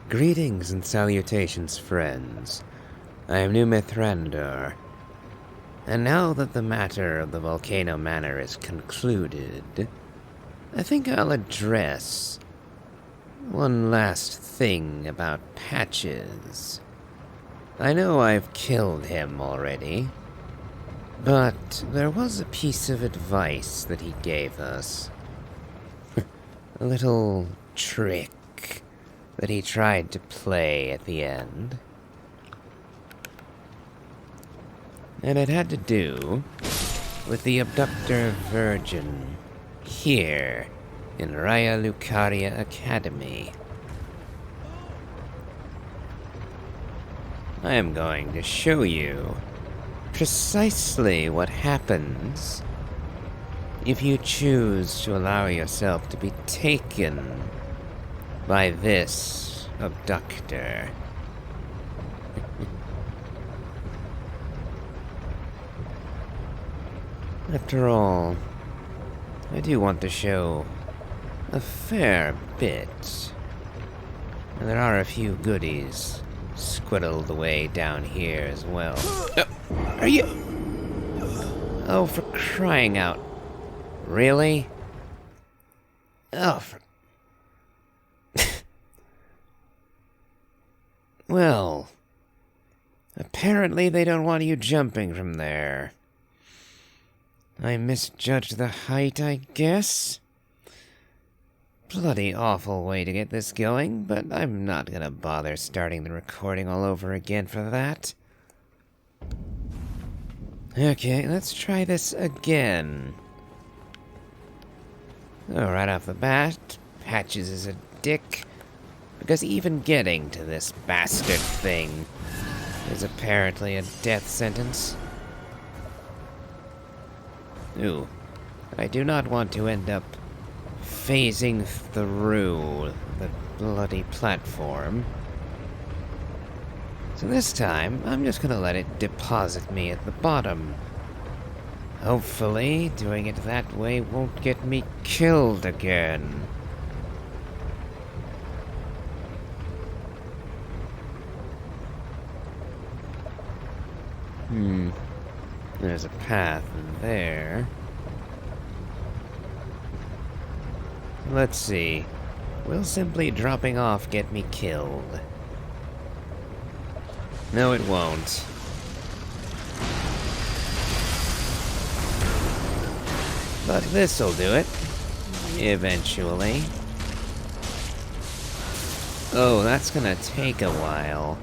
Greetings and salutations, friends. I am New Mithrandir, and now that the matter of the Volcano Manor is concluded, I think I'll address one last thing about Patches. I know I've killed him already, but there was a piece of advice that he gave us. A little trick that he tried to play at the end. And it had to do with the abductor virgin here in Raya Lucaria Academy. I am going to show you precisely what happens if you choose to allow yourself to be taken by this abductor. After all, I do want to show a fair bit. And there are a few goodies squiddled away down here as well. Are you... Oh, for crying out. Really? Oh, for... Well, apparently they don't want you jumping from there. I misjudged the height, I guess. Bloody awful way to get this going, but I'm not gonna bother starting the recording all over again for that. Okay, let's try this again. Oh, right off the bat, Patches is a dick, because even getting to this bastard thing is apparently a death sentence. Ooh, I do not want to end up phasing through the bloody platform. So this time, I'm just gonna let it deposit me at the bottom. Hopefully, doing it that way won't get me killed again. There's a path there. Let's see. Will simply dropping off get me killed? No, it won't. But this'll do it. Eventually. Oh, that's gonna take a while.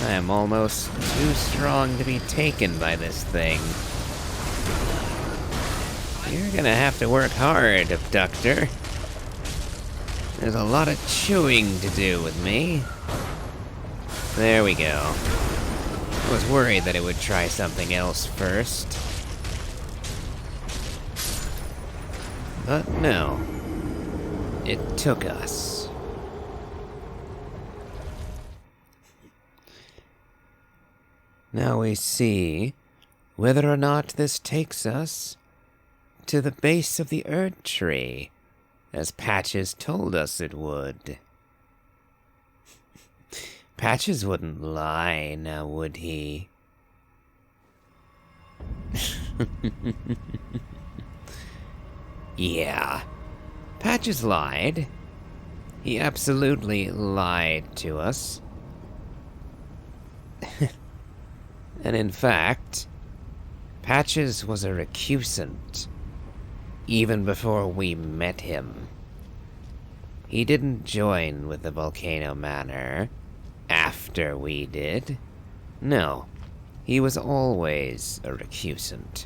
I am almost too strong to be taken by this thing. You're gonna have to work hard, abductor. There's a lot of chewing to do with me. There we go. I was worried that it would try something else first. But no. It took us. Now we see whether or not this takes us to the base of the Erdtree, as Patches told us it would. Patches wouldn't lie, now would he? Yeah, Patches lied. He absolutely lied to us. And in fact, Patches was a recusant, even before we met him. He didn't join with the Volcano Manor after we did. No, he was always a recusant.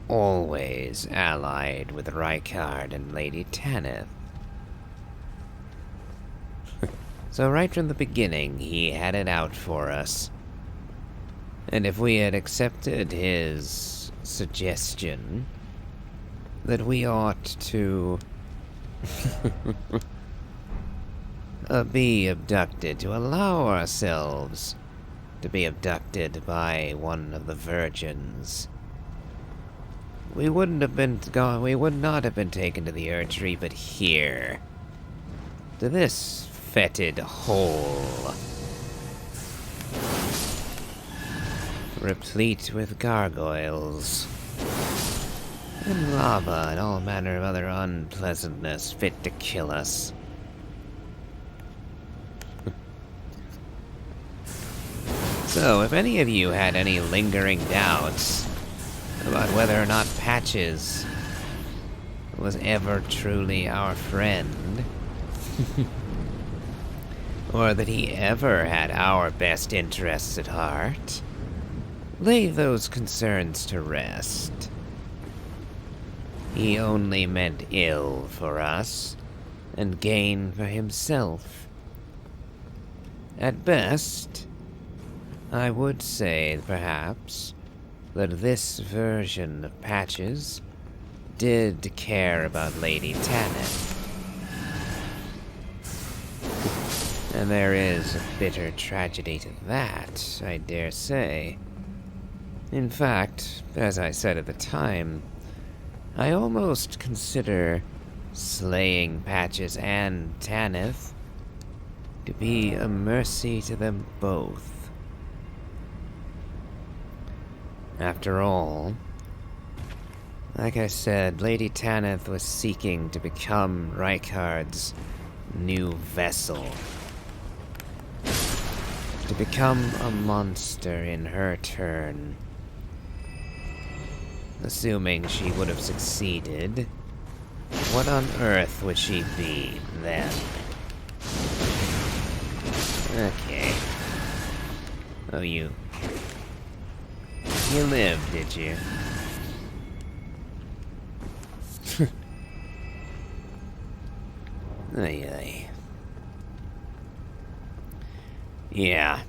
Always allied with Rykard and Lady Tanith. So right from the beginning, he had it out for us. And if we had accepted his suggestion that we ought to be abducted, to allow ourselves to be abducted by one of the virgins, we would not have been taken to the Erdtree, but here. To this fetid hole. Replete with gargoyles. And lava and all manner of other unpleasantness fit to kill us. So, if any of you had any lingering doubts about whether or not Patches was ever truly our friend, or that he ever had our best interests at heart, lay those concerns to rest. He only meant ill for us, and gain for himself. At best, I would say, perhaps, that this version of Patches did care about Lady Tanith. And there is a bitter tragedy to that, I dare say. In fact, as I said at the time, I almost consider slaying Patches and Tanith to be a mercy to them both. After all, like I said, Lady Tanith was seeking to become Rykard's new vessel. To become a monster in her turn. Assuming she would have succeeded, what on earth would she be then? Okay. Oh, you lived, did you? Ay, ay. Yeah,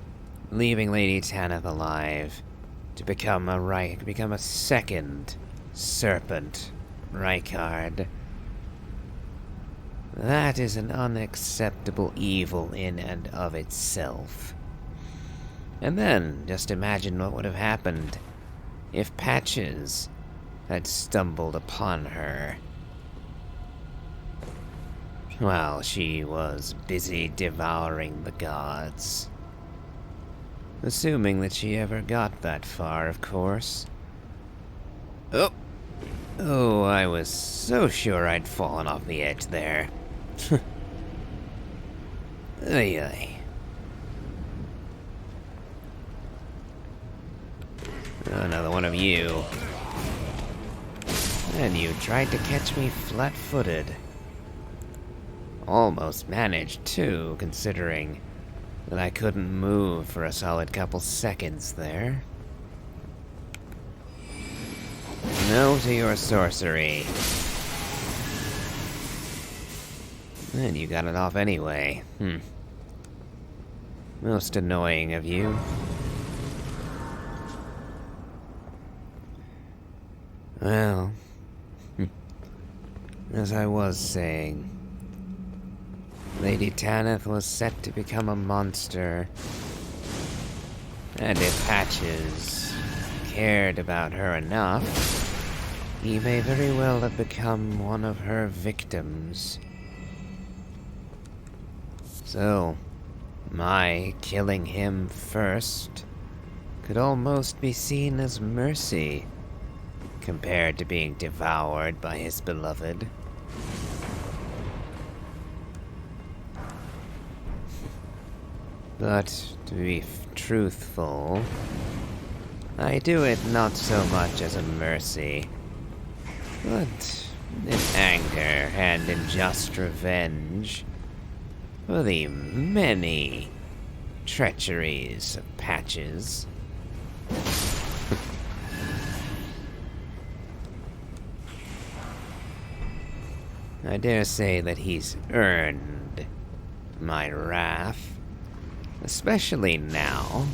leaving Lady Tanith alive to become a second serpent Rykard. That is an unacceptable evil in and of itself. And then, just imagine what would have happened if Patches had stumbled upon her while she was busy devouring the gods. Assuming that she ever got that far, of course. Oh, I was so sure I'd fallen off the edge there. Ay, ay. Another one of you. And you tried to catch me flat-footed. Almost managed, too, considering that I couldn't move for a solid couple seconds there. No to your sorcery. And you got it off anyway. Most annoying of you. Well, as I was saying, Lady Tanith was set to become a monster, and if Patches cared about her enough, he may very well have become one of her victims. So, my killing him first could almost be seen as mercy, compared to being devoured by his beloved. But, to be truthful, I do it not so much as a mercy, but in anger and in just revenge for the many treacheries of Patches. I dare say that he's earned my wrath, especially now,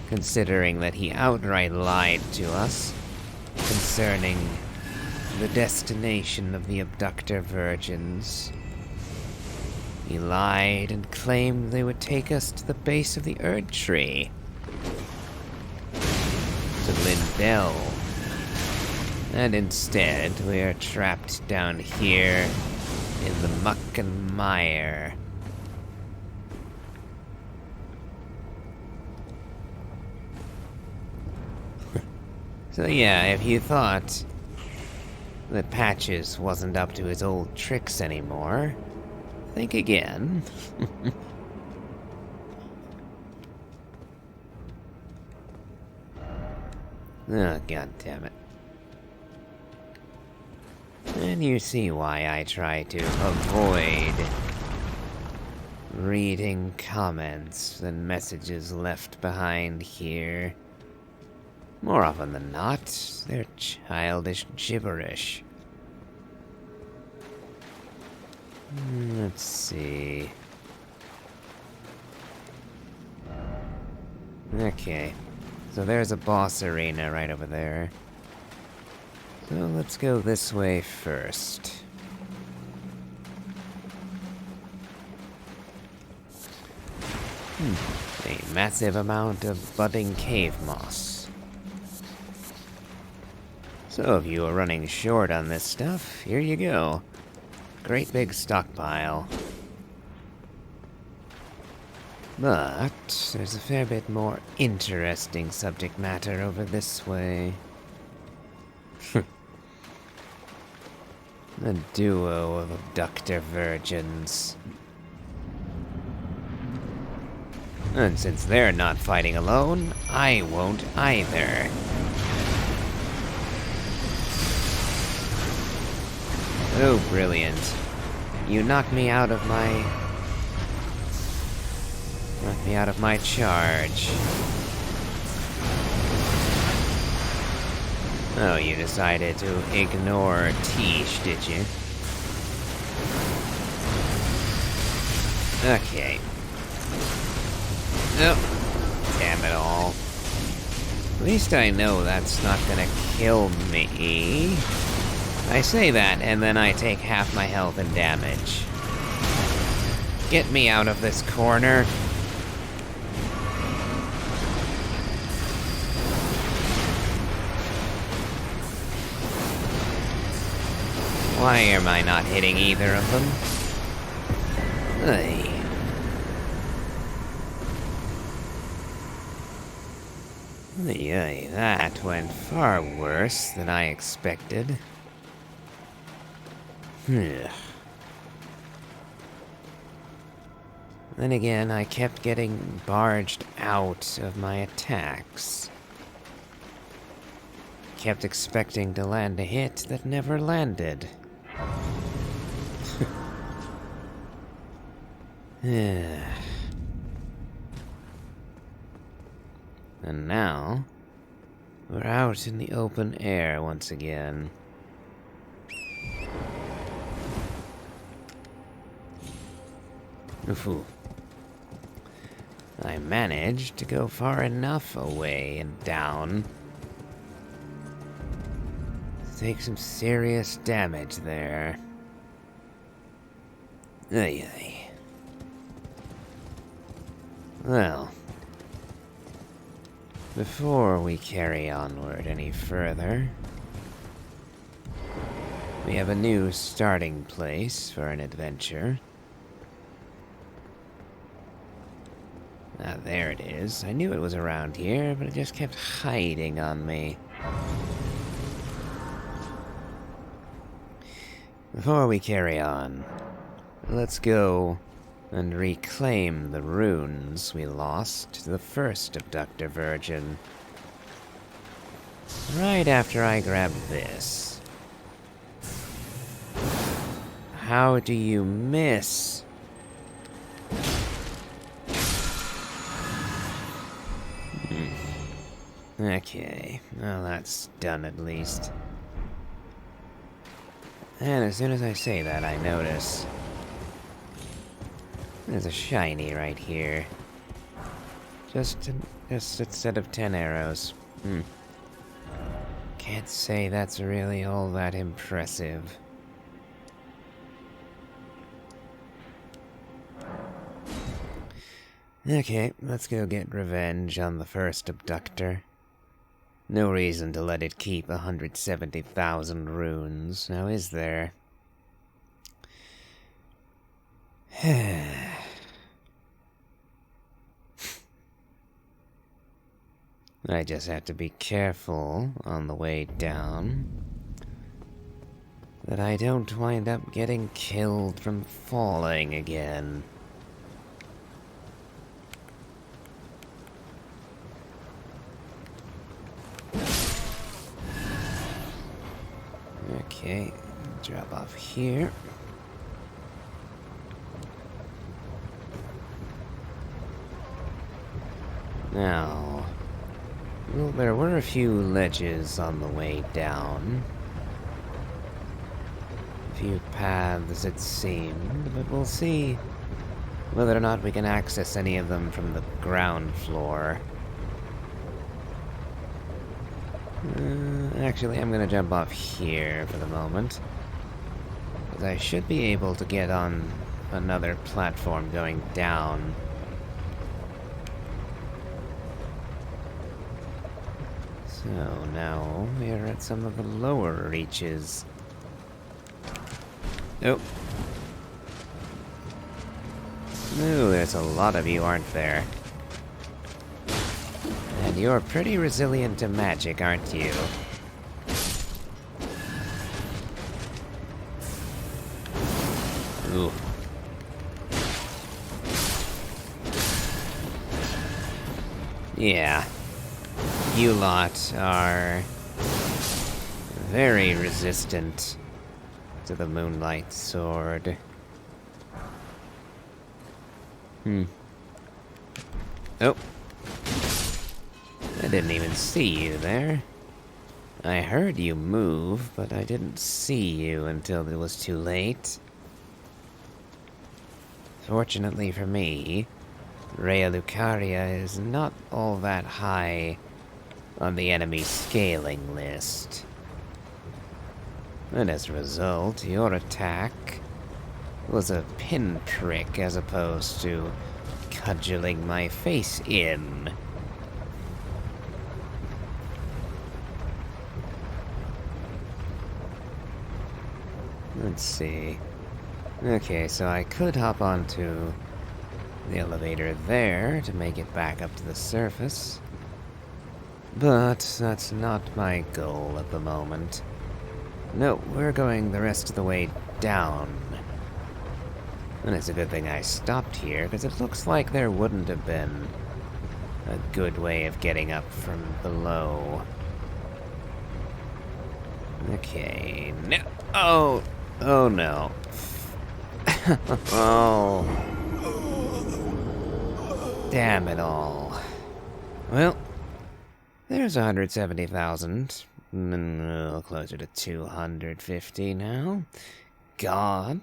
considering that he outright lied to us concerning the destination of the abductor virgins. He lied and claimed they would take us to the base of the Erdtree, to Lindell, And instead, we are trapped down here in the muck and mire. So yeah, if you thought that Patches wasn't up to his old tricks anymore, think again. Oh, god damn it. And you see why I try to avoid reading comments and messages left behind here. More often than not, they're childish gibberish. Let's see. Okay, so there's a boss arena right over there. So let's go this way first. A massive amount of budding cave moss. So if you are running short on this stuff, here you go. Great big stockpile. But there's a fair bit more interesting subject matter over this way. A duo of abductor virgins. And since they're not fighting alone, I won't either. Oh, brilliant. You knocked me out of my charge. Oh, you decided to ignore Tish, did you? Okay. Oh, damn it all. At least I know that's not gonna kill me. I say that, and then I take half my health and damage. Get me out of this corner. Why am I not hitting either of them? Hey. Yay, that went far worse than I expected. Then again, I kept getting barged out of my attacks. Kept expecting to land a hit that never landed. And now, we're out in the open air once again. Oof. I managed to go far enough away and down to take some serious damage there. Ay ay. Well, before we carry onward any further, we have a new starting place for an adventure. Ah, there it is. I knew it was around here, but it just kept hiding on me. Before we carry on, let's go and reclaim the runes we lost to the first abductor virgin. Right after I grab this. How do you miss? Okay, well that's done at least. And as soon as I say that, I notice there's a shiny right here. Just instead of 10 arrows. Can't say that's really all that impressive. Okay, let's go get revenge on the first abductor. No reason to let it keep 170,000 runes, now is there? I just have to be careful on the way down that I don't wind up getting killed from falling again. Okay, drop off here. Now, well, there were a few ledges on the way down. A few paths, it seemed, but we'll see whether or not we can access any of them from the ground floor. Actually, I'm gonna jump off here for the moment, because I should be able to get on another platform going down. So now we're at some of the lower reaches. Oh. Ooh, there's a lot of you, aren't there? And you're pretty resilient to magic, aren't you? Ooh. Yeah. You lot are very resistant to the Moonlight Sword. Oh. I didn't even see you there. I heard you move, but I didn't see you until it was too late. Fortunately for me, Rhea Lucaria is not all that high on the enemy scaling list. And as a result, your attack was a pinprick as opposed to cudgeling my face in. Let's see. Okay, so I could hop onto the elevator there to make it back up to the surface. But that's not my goal at the moment. No, we're going the rest of the way down. And it's a good thing I stopped here, because it looks like there wouldn't have been a good way of getting up from below. Okay, no. Oh no. Oh. Damn it all. Well, there's 170,000. Closer to 250 now. God.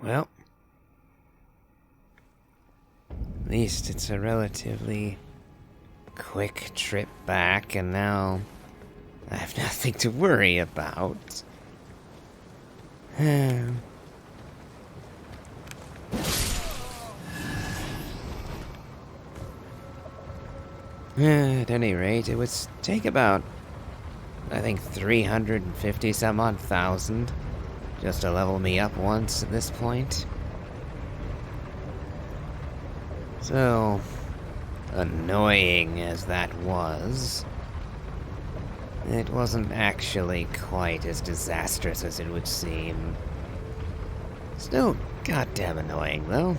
Well, at least it's a relatively quick trip back, and now I have nothing to worry about. At any rate, it would take about, I think, 350 some odd thousand just to level me up once at this point. So, annoying as that was, it wasn't actually quite as disastrous as it would seem. Still goddamn annoying, though.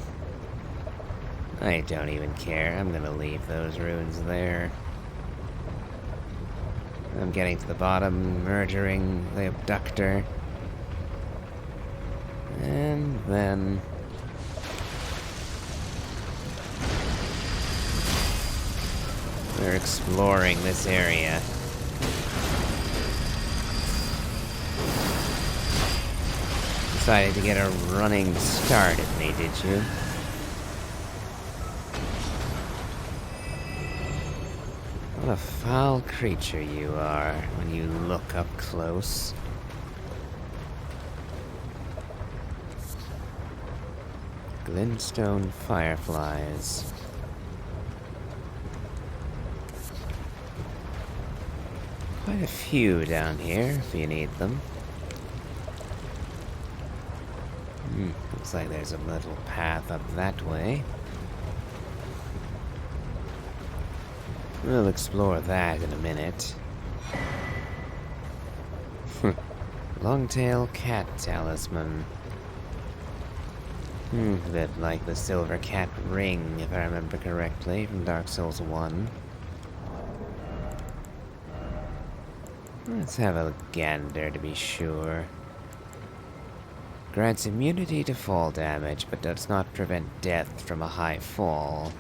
I don't even care. I'm gonna leave those runes there. I'm getting to the bottom, murdering the abductor. And then we're exploring this area. Decided to get a running start at me, did you? What a foul creature you are when you look up close. Glintstone fireflies. Quite a few down here, if you need them. Looks like there's a little path up that way. We'll explore that in a minute. Longtail cat talisman. A bit like the silver cat ring, if I remember correctly, from Dark Souls 1. Let's have a gander to be sure. Grants immunity to fall damage, but does not prevent death from a high fall.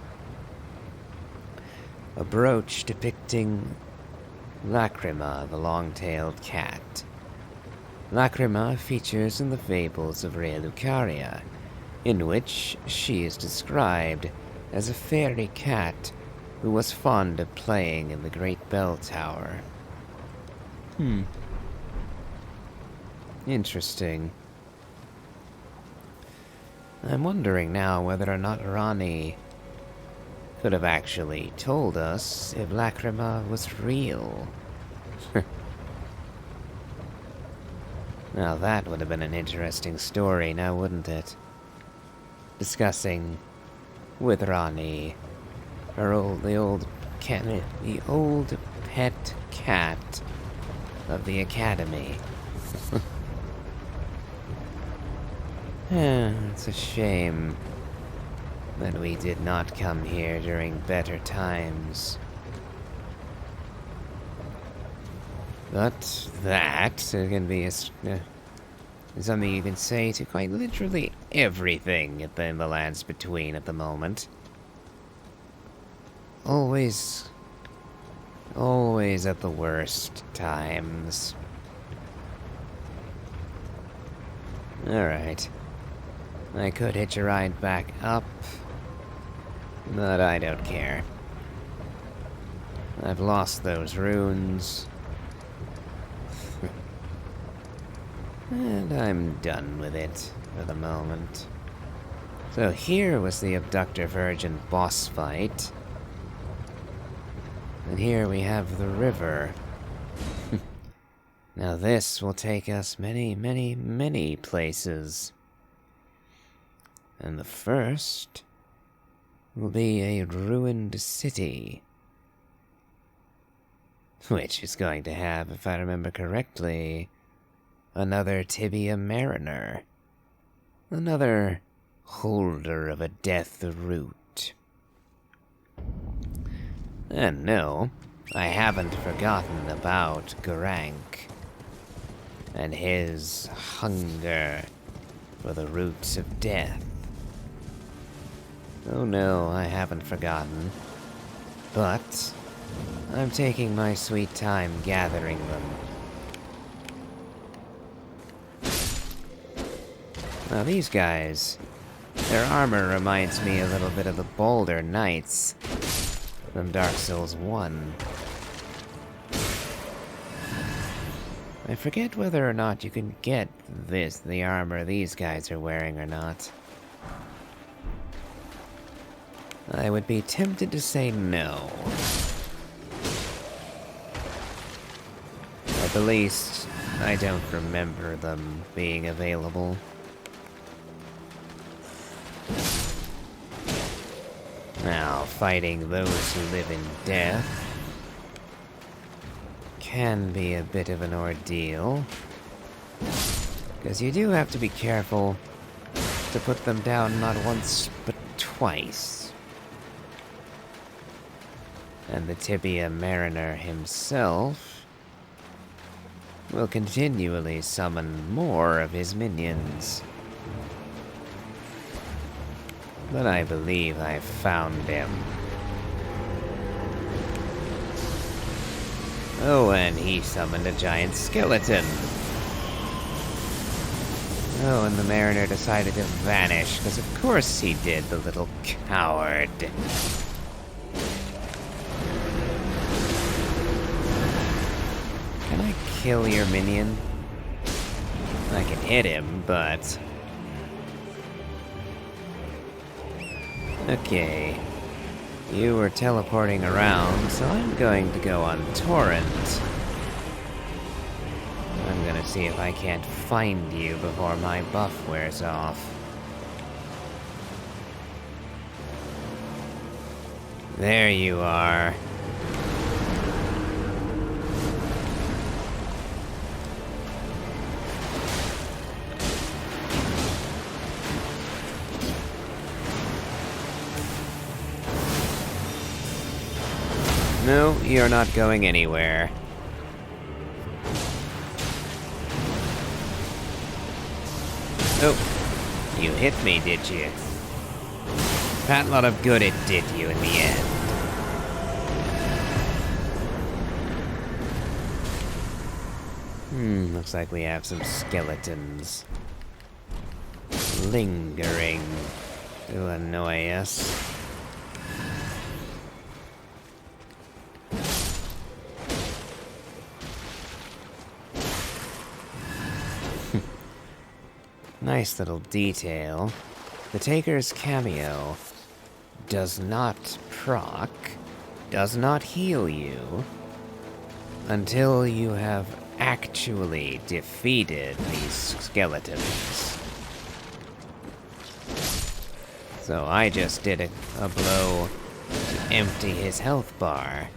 A brooch depicting Lacrima, the long-tailed cat. Lacrima features in the fables of Rhea Lucaria, in which she is described as a fairy cat who was fond of playing in the Great Bell Tower. Interesting. I'm wondering now whether or not Ronnie could have actually told us if Lacrima was real. Now that would have been an interesting story, now wouldn't it? Discussing with Ronnie the old pet cat of the Academy. It's a shame that we did not come here during better times. But that can be something you can say to quite literally everything in the lands between at the moment. Always at the worst times. Alright. I could hitch a ride back up, but I don't care. I've lost those runes. And I'm done with it for the moment. So here was the Abductor Virgin boss fight. And here we have the river. Now this will take us many, many, many places. And the first will be a ruined city. Which is going to have, if I remember correctly, another Tibia Mariner. Another holder of a death root. And no, I haven't forgotten about Garank and his hunger for the roots of death. Oh no, I haven't forgotten. But I'm taking my sweet time gathering them. Now these guys, their armor reminds me a little bit of the Boulder Knights from Dark Souls 1. I forget whether or not you can get the armor these guys are wearing or not. I would be tempted to say no. At the least, I don't remember them being available. Now, fighting those who live in death can be a bit of an ordeal, because you do have to be careful to put them down not once, but twice. And the Tibia Mariner himself will continually summon more of his minions. But I believe I've found him. Oh, and he summoned a giant skeleton. Oh, and the Mariner decided to vanish, because of course he did, the little coward. kill your minion? I can hit him, but... Okay. You were teleporting around, so I'm going to go on Torrent. I'm gonna see if I can't find you before my buff wears off. There you are. No, you're not going anywhere. Oh, you hit me, did you? That lot of good it did you in the end. Looks like we have some skeletons lingering to annoy us. Nice little detail. The Taker's cameo does not proc, does not heal you, until you have actually defeated these skeletons. So I just did a blow to empty his health bar,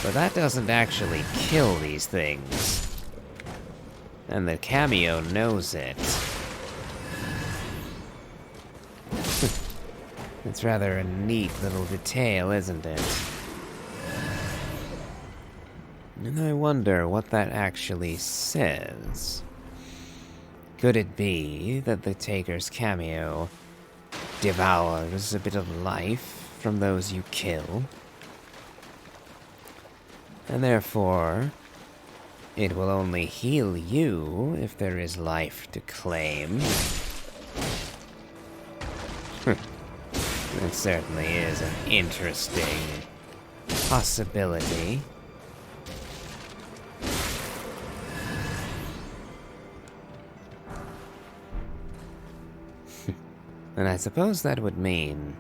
but that doesn't actually kill these things. And the cameo knows it. It's rather a neat little detail, isn't it? And I wonder what that actually says. Could it be that the Taker's cameo devours a bit of life from those you kill? And therefore, it will only heal you if there is life to claim. It certainly is an interesting possibility. And I suppose that would mean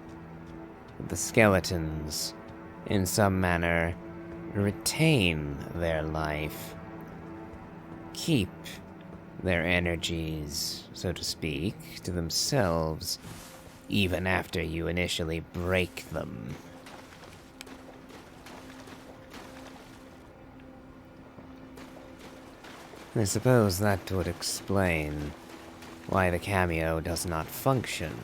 that the skeletons, in some manner, retain their life, keep their energies, so to speak, to themselves, even after you initially break them. I suppose that would explain why the cameo does not function.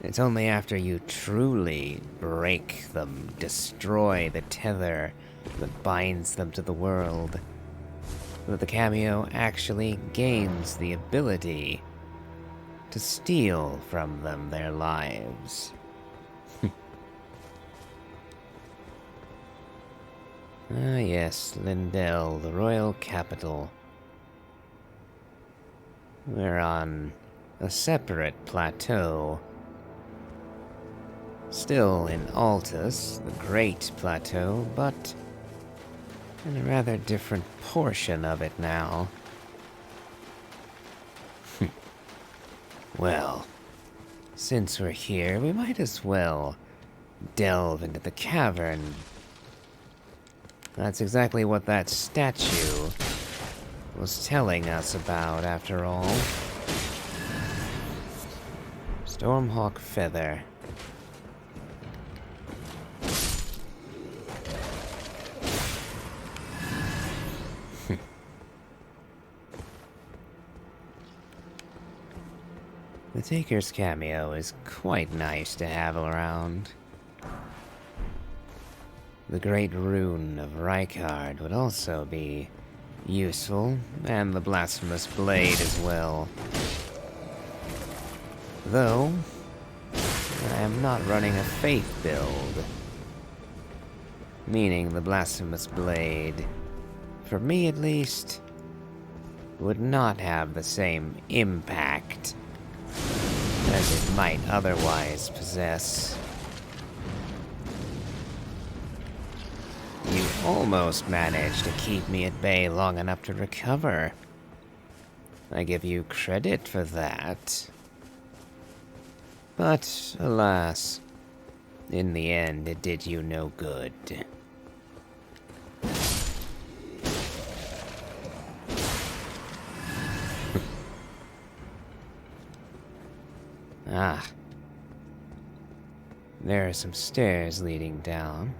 It's only after you truly break them, destroy the tether that binds them to the world, that the cameo actually gains the ability to steal from them their lives. Ah yes, Lindell, the royal capital. We're on a separate plateau. Still in Altus, the Great Plateau, but in a rather different portion of it now. Well, since we're here, we might as well delve into the cavern. That's exactly what that statue was telling us about, after all. Stormhawk feather. The Taker's cameo is quite nice to have around. The Great Rune of Rykard would also be useful, and the Blasphemous Blade as well. Though, I am not running a faith build. Meaning the Blasphemous Blade, for me at least, would not have the same impact as it might otherwise possess. You almost managed to keep me at bay long enough to recover. I give you credit for that. But, alas, in the end it did you no good. Ah. There are some stairs leading down.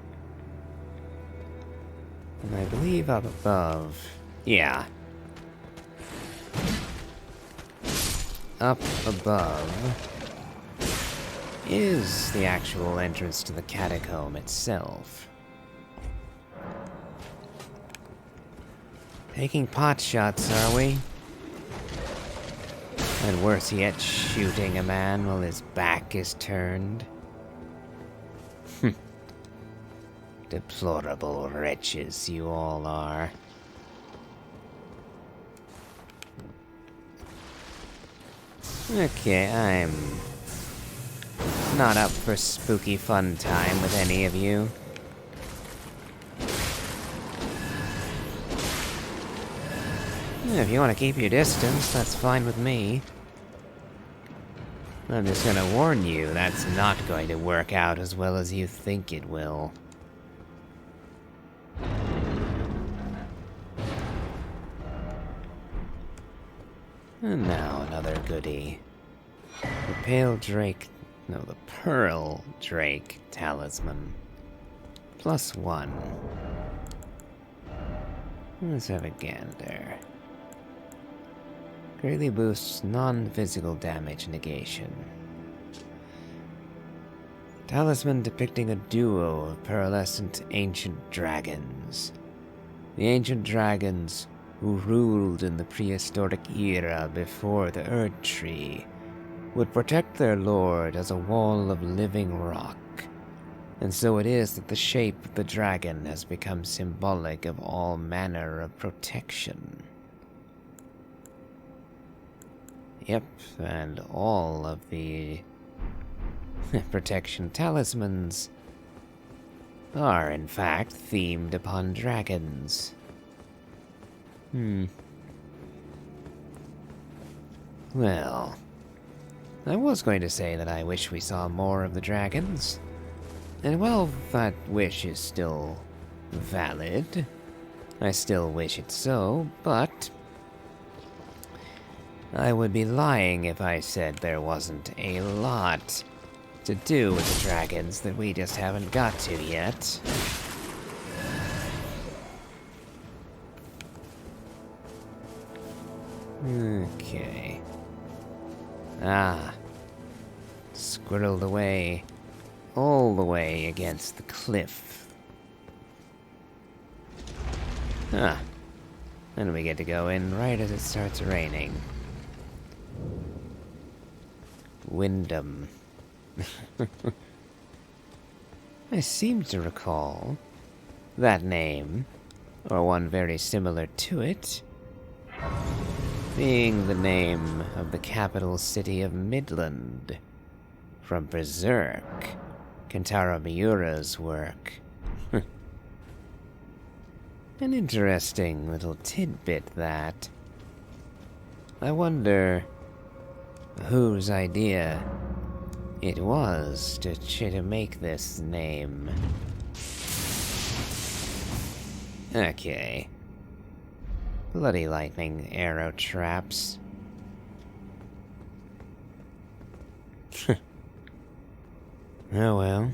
And I believe up above... Yeah. Up above is the actual entrance to the catacomb itself. Taking pot shots, are we? And worse yet, shooting a man while his back is turned. Deplorable wretches you all are. Okay, I'm not up for spooky fun time with any of you. If you want to keep your distance, that's fine with me. I'm just gonna warn you, that's not going to work out as well as you think it will. And now another goodie. The Pearl Drake Talisman. +1. Let's have a gander. Greatly boosts non-physical damage negation. Talisman depicting a duo of pearlescent ancient dragons. The ancient dragons who ruled in the prehistoric era before the Erdtree would protect their lord as a wall of living rock. And so it is that the shape of the dragon has become symbolic of all manner of protection. Yep, and all of the protection talismans are in fact themed upon dragons. Well, I was going to say that I wish we saw more of the dragons. And while that wish is still valid, I still wish it so, but I would be lying if I said there wasn't a lot to do with the dragons that we just haven't got to yet. Okay. Squirreled away, all the way against the cliff. And we get to go in right as it starts raining. Wyndham. I seem to recall that name, or one very similar to it, being the name of the capital city of Midland, from Berserk, Kentaro Miura's work. An interesting little tidbit that. I wonder whose idea it was to make this name. Okay. Bloody lightning arrow traps. Oh well.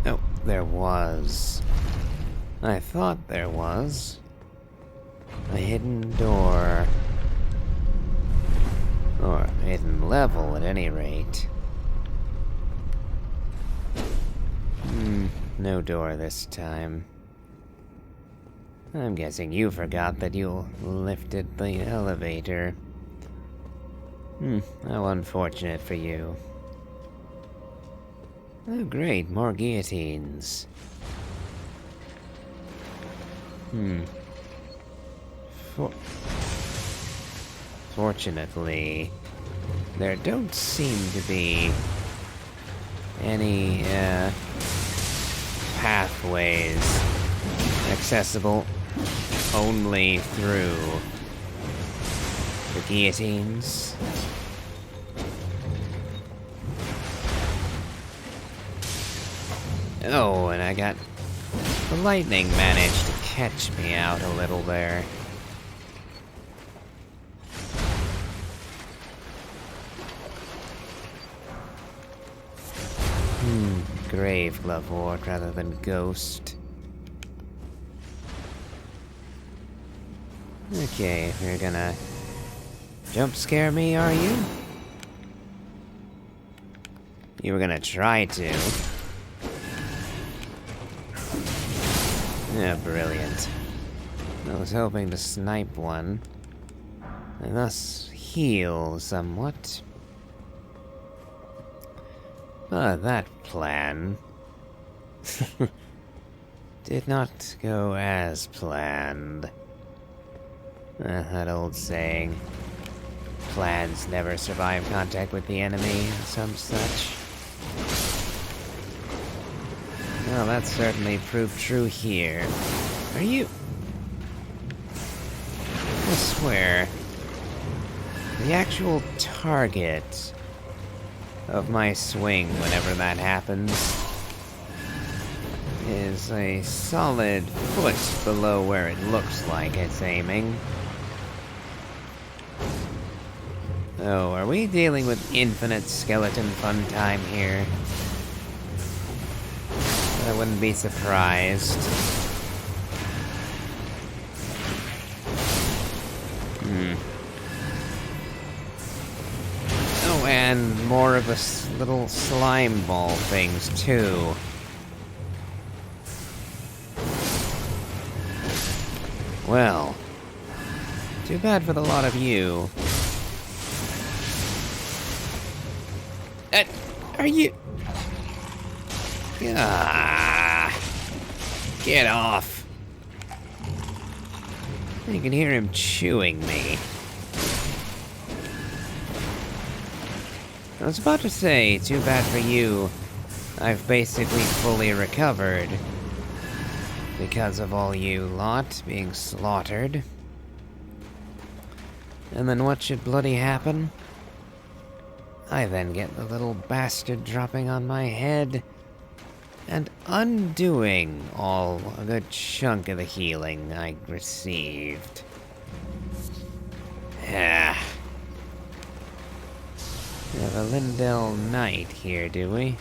Oh, there was. I thought there was. A hidden door. Or a hidden level, at any rate. No door this time. I'm guessing you forgot that you lifted the elevator. How unfortunate for you. Oh great, more guillotines. Fortunately, there don't seem to be any pathways accessible only through the guillotines. Oh, and I got... the lightning managed to catch me out a little there. Grave Glovewort rather than ghost. Okay, you're gonna jump scare me, are you? You were gonna try to. Yeah, brilliant. I was hoping to snipe one, and thus heal somewhat. But that plan did not go as planned. That old saying, plans never survive contact with the enemy, some such. Well, that certainly proved true here. Are you... I swear, the actual target of my swing whenever that happens is a solid foot below where it looks like it's aiming. Oh, are we dealing with infinite skeleton fun time here? I wouldn't be surprised. Oh, and more of the little slime ball things, too. Well, too bad for the lot of you. Are you... Get off. I can hear him chewing me. I was about to say, too bad for you. I've basically fully recovered. Because of all you lot being slaughtered. And then what should bloody happen? I then get the little bastard dropping on my head and undoing a good chunk of the healing I received. Yeah. We have a Lindell Knight here, do we?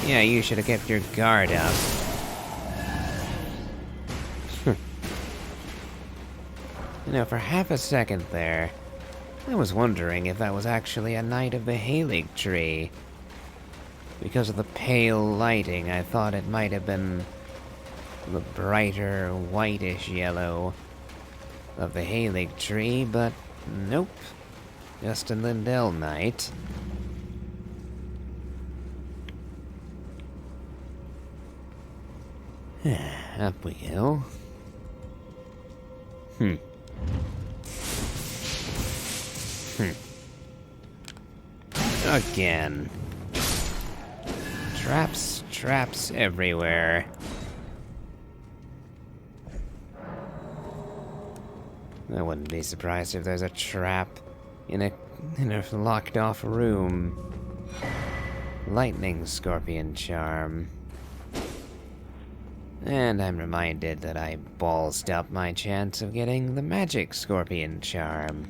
Yeah, you should have kept your guard up. You know, for half a second there, I was wondering if that was actually a Knight of the Erdtree. Because of the pale lighting, I thought it might have been the brighter, whitish yellow of the Erdtree, but nope. Just a Lindell Knight. Up we go. Again. Traps everywhere. I wouldn't be surprised if there's a trap in a locked off room. Lightning Scorpion Charm. And I'm reminded that I ballsed up my chance of getting the Magic Scorpion Charm.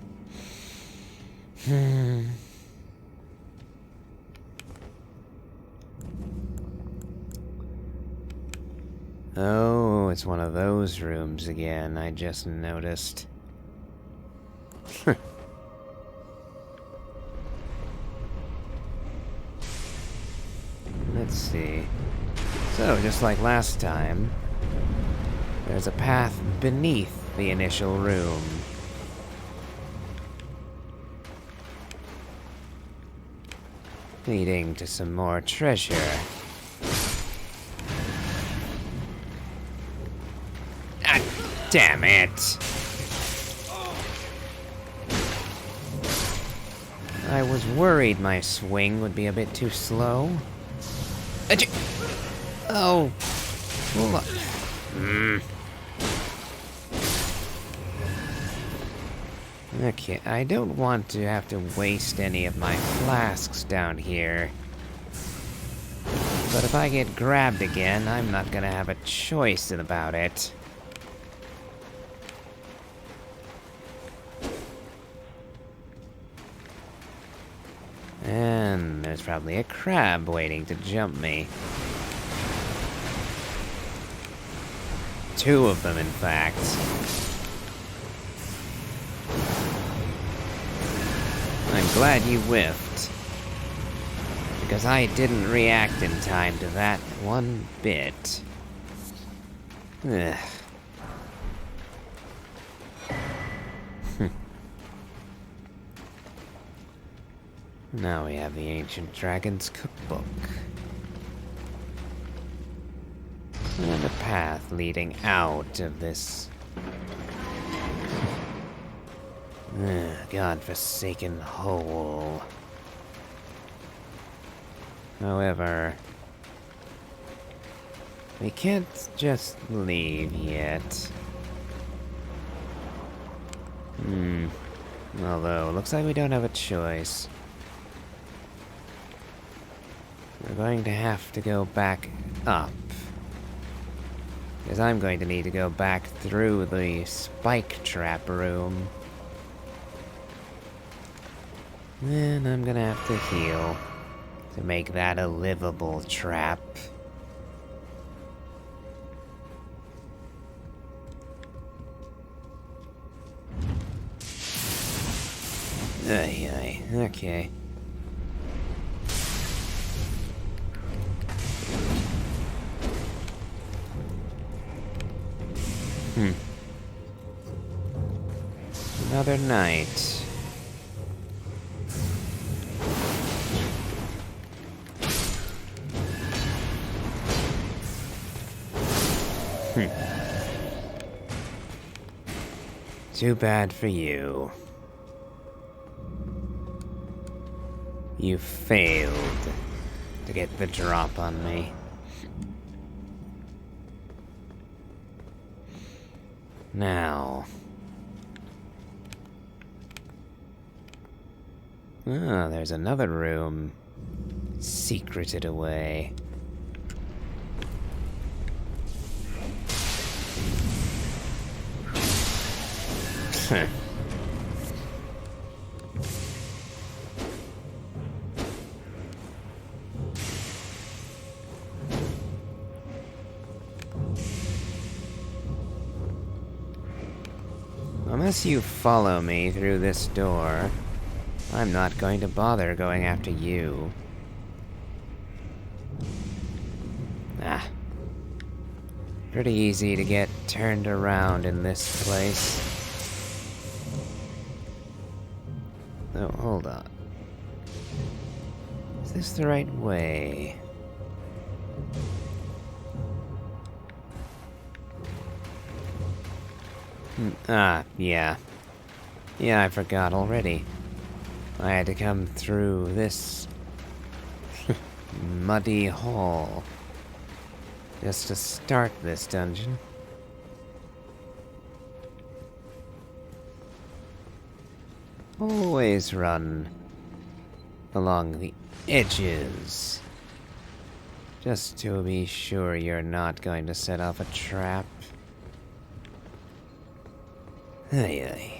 Oh, it's one of those rooms again, I just noticed. Let's see. So, just like last time, there's a path beneath the initial room. Leading to some more treasure. Ah, damn it! I was worried my swing would be a bit too slow. Oh. Hold on. Okay, I don't want to have to waste any of my flasks down here. But if I get grabbed again, I'm not gonna have a choice about it. And there's probably a crab waiting to jump me. 2 of them, in fact. I'm glad you whiffed. Because I didn't react in time to that one bit. Ugh. Now we have the Ancient Dragon's Cookbook. And a path leading out of this godforsaken hole. However, we can't just leave yet. Although, looks like we don't have a choice. We're going to have to go back up. Because I'm going to need to go back through the spike trap room. Then I'm gonna have to heal to make that a livable trap. Ay, okay. Another night. Too bad for you. You failed to get the drop on me. Now. Ah, there's another room. Secreted away. Unless you follow me through this door, I'm not going to bother going after you. Pretty easy to get turned around in this place. Oh, hold on. Is this the right way? Yeah. Yeah, I forgot already. I had to come through this muddy hall just to start this dungeon. Always run along the edges, just to be sure you're not going to set off a trap. Ay.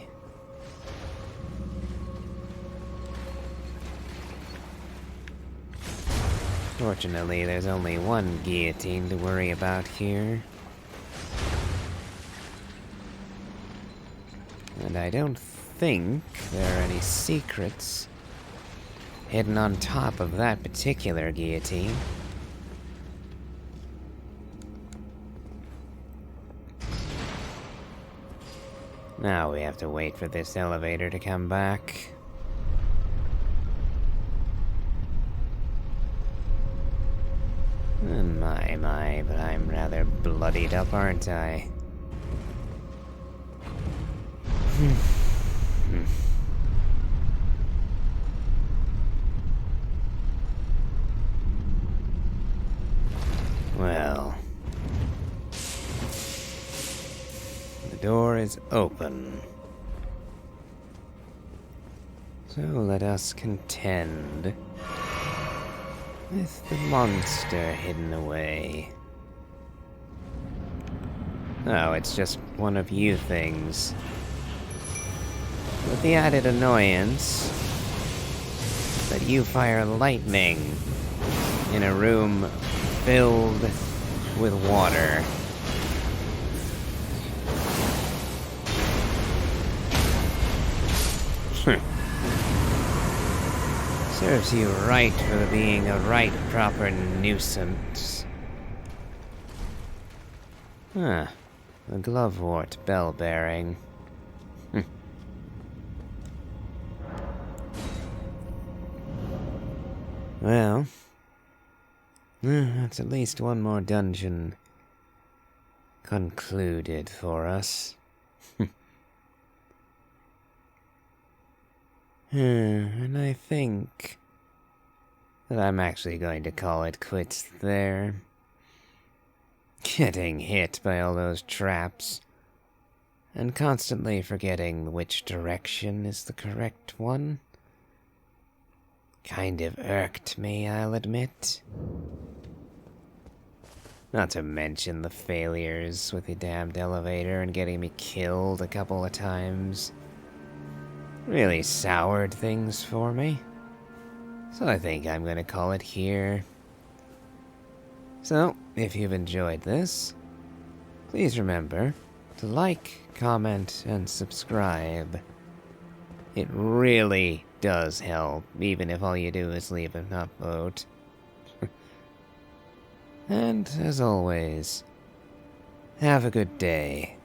Fortunately, there's only one guillotine to worry about here. And I don't think there are any secrets hidden on top of that particular guillotine. Now we have to wait for this elevator to come back. My, but I'm rather bloodied up, aren't I? Well, the door is open. So let us contend with the monster hidden away. Oh, it's just one of you things. With the added annoyance that you fire lightning in a room filled with water. Serves you right for being a right proper nuisance. Huh. A glovewort bell bearing. Well, that's at least one more dungeon concluded for us. And I think that I'm actually going to call it quits there. Getting hit by all those traps, and constantly forgetting which direction is the correct one, kind of irked me, I'll admit. Not to mention the failures with the damned elevator and getting me killed a couple of times. Really soured things for me. So I think I'm gonna call it here. So, if you've enjoyed this, please remember to like, comment, and subscribe. It really does help, even if all you do is leave an upvote. And, as always, have a good day.